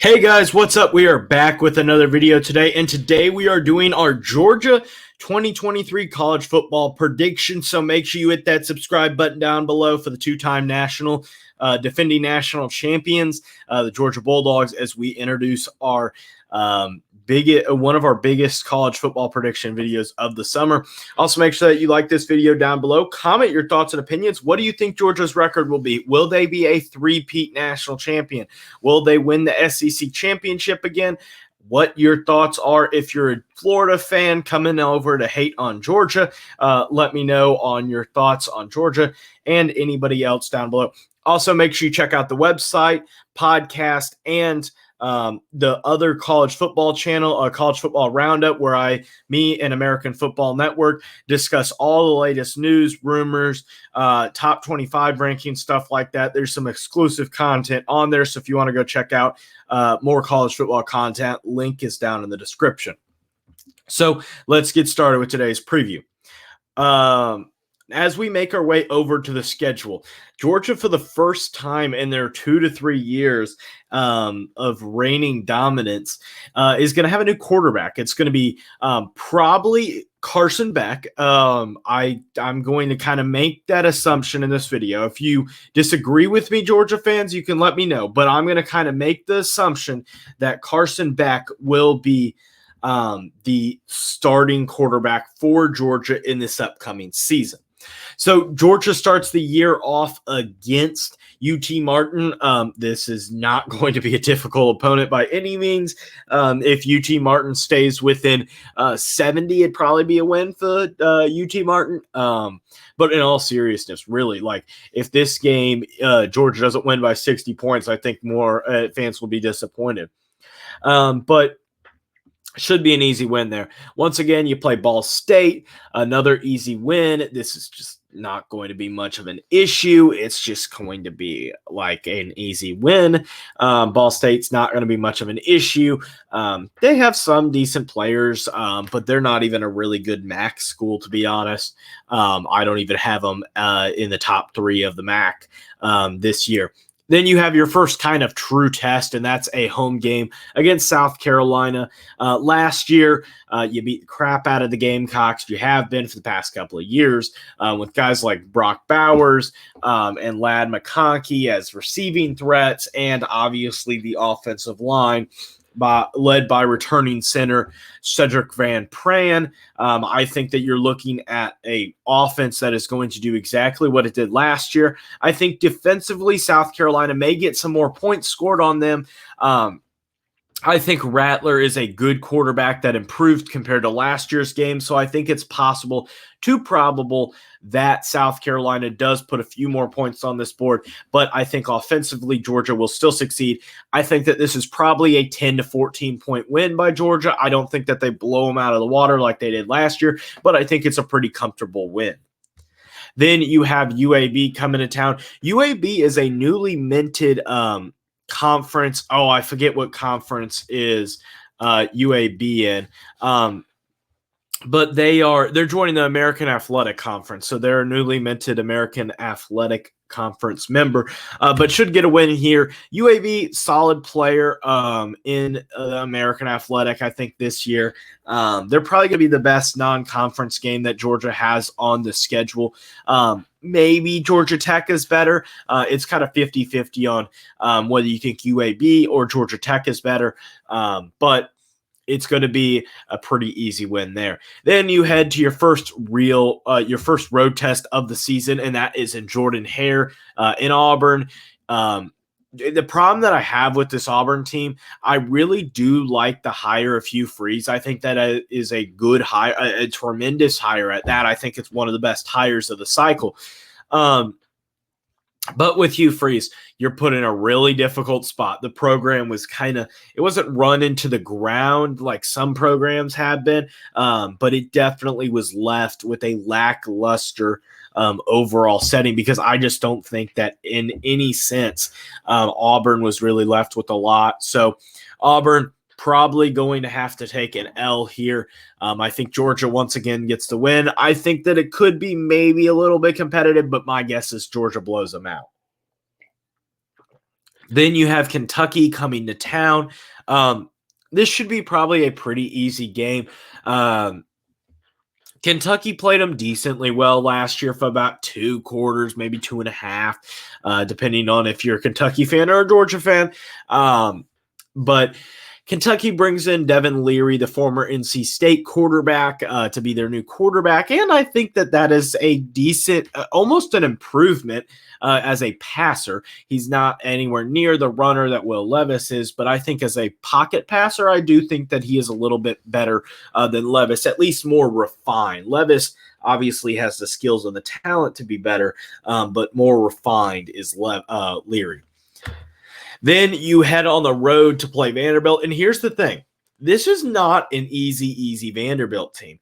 Hey guys, what's up? We are back with another video today, and today we are doing our Georgia 2023 college football prediction. So make sure you hit that subscribe button down below for the two-time defending national champions, the Georgia Bulldogs, as we introduce our one of our biggest college football prediction videos of the summer. Also, make sure that you like this video down below. Comment your thoughts and opinions. What do you think Georgia's record will be? Will they be a three-peat national champion? Will they win the SEC championship again? What your thoughts are. If you're a Florida fan coming over to hate on Georgia, let me know on your thoughts on Georgia and anybody else down below. Also, make sure you check out the website, podcast, and the other college football channel, College Football Roundup, where me and American Football Network discuss all the latest news, rumors, top 25 rankings, stuff like that. There's some exclusive content on there, so if you want to go check out more college football content, link is down in the description. So let's get started with today's preview. As we make our way over to the schedule, Georgia, for the first time in their 2 to 3 years of reigning dominance, is going to have a new quarterback. It's going to be probably Carson Beck. I'm going to kind of make that assumption in this video. If you disagree with me, Georgia fans, you can let me know. But I'm going to kind of make the assumption that Carson Beck will be the starting quarterback for Georgia in this upcoming season. So Georgia starts the year off against UT Martin. This is not going to be a difficult opponent by any means. If UT Martin stays within 70, it'd probably be a win for UT Martin. But in all seriousness, really, like if this game Georgia doesn't win by 60 points, I think more fans will be disappointed. But should be an easy win there. Once again, you play Ball State, another easy win. This is just not going to be much of an issue. It's just going to be like an easy win. Ball State's not going to be much of an issue. They have some decent players, but they're not even a really good MAC school, to be honest. I don't even have them in the top 3 of the MAC this year. Then you have your first kind of true test, and that's a home game against South Carolina. Last year, you beat the crap out of the Gamecocks. You have been for the past couple of years with guys like Brock Bowers and Ladd McConkey as receiving threats, and obviously the offensive line led by returning center Cedric Van Pran. I think that you're looking at a offense that is going to do exactly what it did last year. I think defensively, South Carolina may get some more points scored on them. I think Rattler is a good quarterback that improved compared to last year's game, so I think it's possible to probable that South Carolina does put a few more points on this board, but I think offensively Georgia will still succeed. I think that this is probably a 10 to 14 point win by Georgia. I don't think that they blow them out of the water like they did last year, but I think it's a pretty comfortable win. Then you have UAB coming to town. UAB is a newly minted conference. Oh, I forget what conference is UAB in. But they're joining the American Athletic Conference. So they're a newly minted American Athletic Conference member, but should get a win here. UAB, solid player in American Athletic, I think, this year. They're probably going to be the best non-conference game that Georgia has on the schedule. Maybe Georgia Tech is better. It's kind of 50-50 on whether you think UAB or Georgia Tech is better. But it's going to be a pretty easy win there. Then you head to your first road test of the season, and that is in Jordan-Hare in Auburn. The problem that I have with this Auburn team, I really do like the hire of Hugh Freeze. I think that is a good hire, a tremendous hire at that. I think it's one of the best hires of the cycle. But with Hugh Freeze, you're put in a really difficult spot. The program was it wasn't run into the ground like some programs have been, but it definitely was left with a lackluster overall setting, because I just don't think that in any sense Auburn was really left with a lot. So Auburn probably going to have to take an L here. I think Georgia once again gets the win. I think that it could be maybe a little bit competitive, but my guess is Georgia blows them out. Then you have Kentucky coming to town. This should be probably a pretty easy game. Kentucky played them decently well last year for about 2 quarters, maybe 2.5, depending on if you're a Kentucky fan or a Georgia fan. But Kentucky brings in Devin Leary, the former NC State quarterback, to be their new quarterback. And I think that is a decent, almost an improvement as a passer. He's not anywhere near the runner that Will Levis is, but I think as a pocket passer, I do think that he is a little bit better than Levis, at least more refined. Levis obviously has the skills and the talent to be better, but more refined is Leary. Then you head on the road to play Vanderbilt. And here's the thing. This is not an easy Vanderbilt team.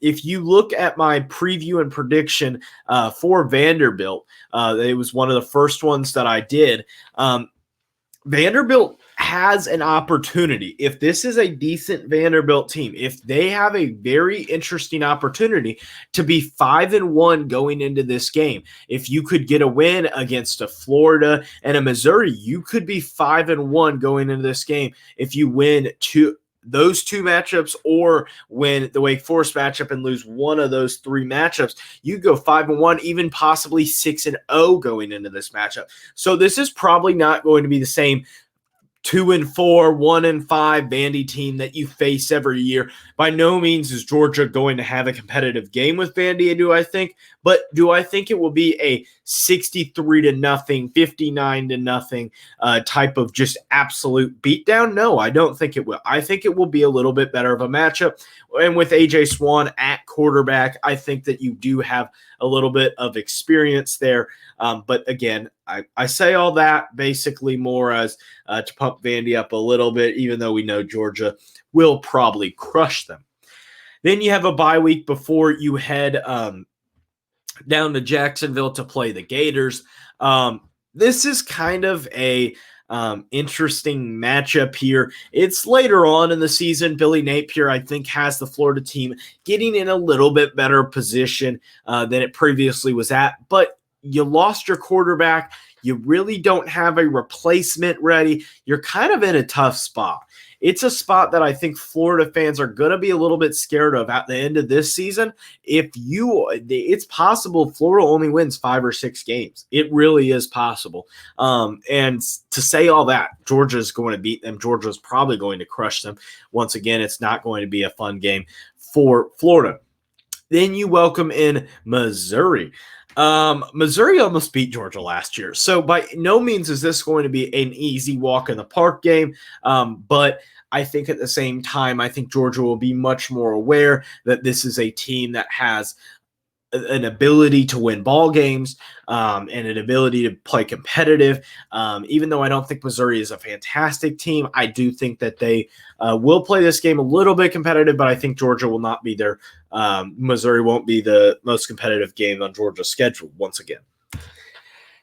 If you look at my preview and prediction for Vanderbilt, it was one of the first ones that I did. Vanderbilt has an opportunity. If this is a decent Vanderbilt team, if they have a very interesting opportunity to be 5-1 going into this game, if you could get a win against a Florida and a Missouri, you could be 5-1 going into this game. If you win those 2 matchups or win the Wake Forest matchup and lose one of those 3 matchups, you go 5-1, even possibly 6-0 going into this matchup. So this is probably not going to be the same 2-4, 1-5 Vandy team that you face every year. By no means is Georgia going to have a competitive game with Vandy, do I think? But do I think it will be a 63-0, 59-0 type of just absolute beatdown? No, I don't think it will. I think it will be a little bit better of a matchup. And with A.J. Swan at quarterback, I think that you do have a little bit of experience there. But again, I say all that basically more as to pump Vandy up a little bit, even though we know Georgia will probably crush them. Then you have a bye week before you head down to Jacksonville to play the Gators. This is kind of a interesting matchup here. It's later on in the season. Billy Napier, I think, has the Florida team getting in a little bit better position than it previously was at, but you lost your quarterback. You really don't have a replacement ready. You're kind of in a tough spot. It's a spot that I think Florida fans are going to be a little bit scared of at the end of this season. It's possible Florida only wins 5 or 6 games. It really is possible. And to say all that, Georgia's going to beat them. Georgia's probably going to crush them. Once again, it's not going to be a fun game for Florida. Then you welcome in Missouri. Missouri almost beat Georgia last year. So by no means is this going to be an easy walk in the park game. But I think at the same time, I think Georgia will be much more aware that this is a team that has an ability to win ball games and an ability to play competitive. Even though I don't think Missouri is a fantastic team, I do think that they will play this game a little bit competitive, but I think Georgia will not be there. Missouri won't be the most competitive game on Georgia's schedule once again.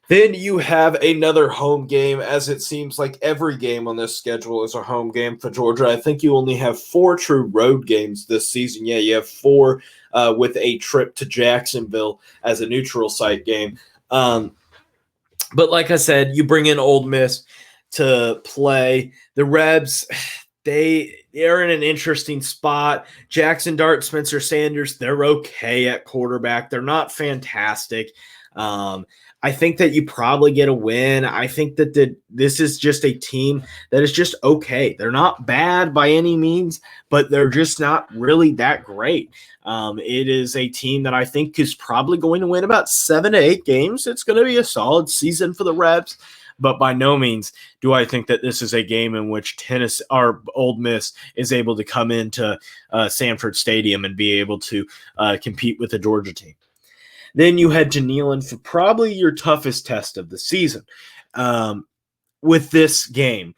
Then you have another home game, as it seems like every game on this schedule is a home game for Georgia. I think you only have 4 true road games this season. Yeah, you have 4 with a trip to Jacksonville as a neutral site game. But like I said, you bring in Ole Miss to play. The Rebs, they're in an interesting spot. Jackson Dart, Spencer Sanders, they're okay at quarterback. They're not fantastic. I think that you probably get a win. I think that this is just a team that is just okay. They're not bad by any means, but they're just not really that great. It is a team that I think is probably going to win about 7 to 8 games. It's going to be a solid season for the Rebs, but by no means do I think that this is a game in which Tennessee or Ole Miss is able to come into Sanford Stadium and be able to compete with the Georgia team. Then you head to Neyland for probably your toughest test of the season with this game.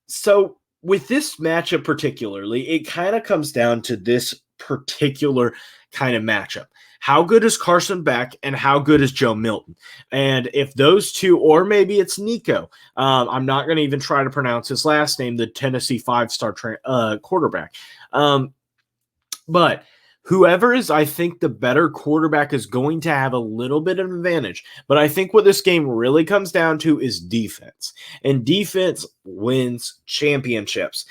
So with this matchup particularly, it kind of comes down to this particular kind of matchup. How good is Carson Beck and how good is Joe Milton? And if those two, or maybe it's Nico, I'm not going to even try to pronounce his last name, the Tennessee 5-star quarterback. But whoever is, I think, the better quarterback is going to have a little bit of advantage. But I think what this game really comes down to is defense. And defense wins championships,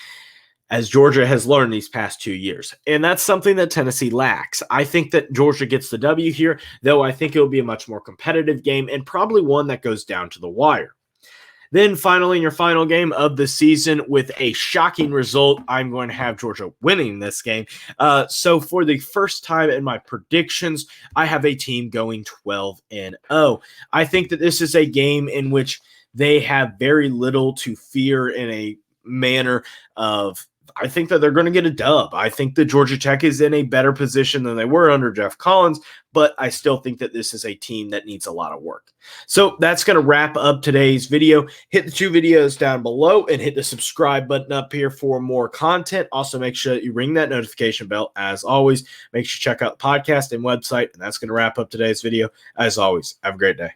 as Georgia has learned these past 2 years. And that's something that Tennessee lacks. I think that Georgia gets the W here, though I think it will be a much more competitive game and probably one that goes down to the wire. Then finally, in your final game of the season with a shocking result, I'm going to have Georgia winning this game. So for the first time in my predictions, I have a team going 12-0. I think that this is a game in which they have very little to fear in a manner of, I think that they're going to get a dub. I think that Georgia Tech is in a better position than they were under Jeff Collins, but I still think that this is a team that needs a lot of work. So that's going to wrap up today's video. Hit the 2 videos down below and hit the subscribe button up here for more content. Also, make sure that you ring that notification bell. As always, make sure you check out the podcast and website, and that's going to wrap up today's video. As always, have a great day.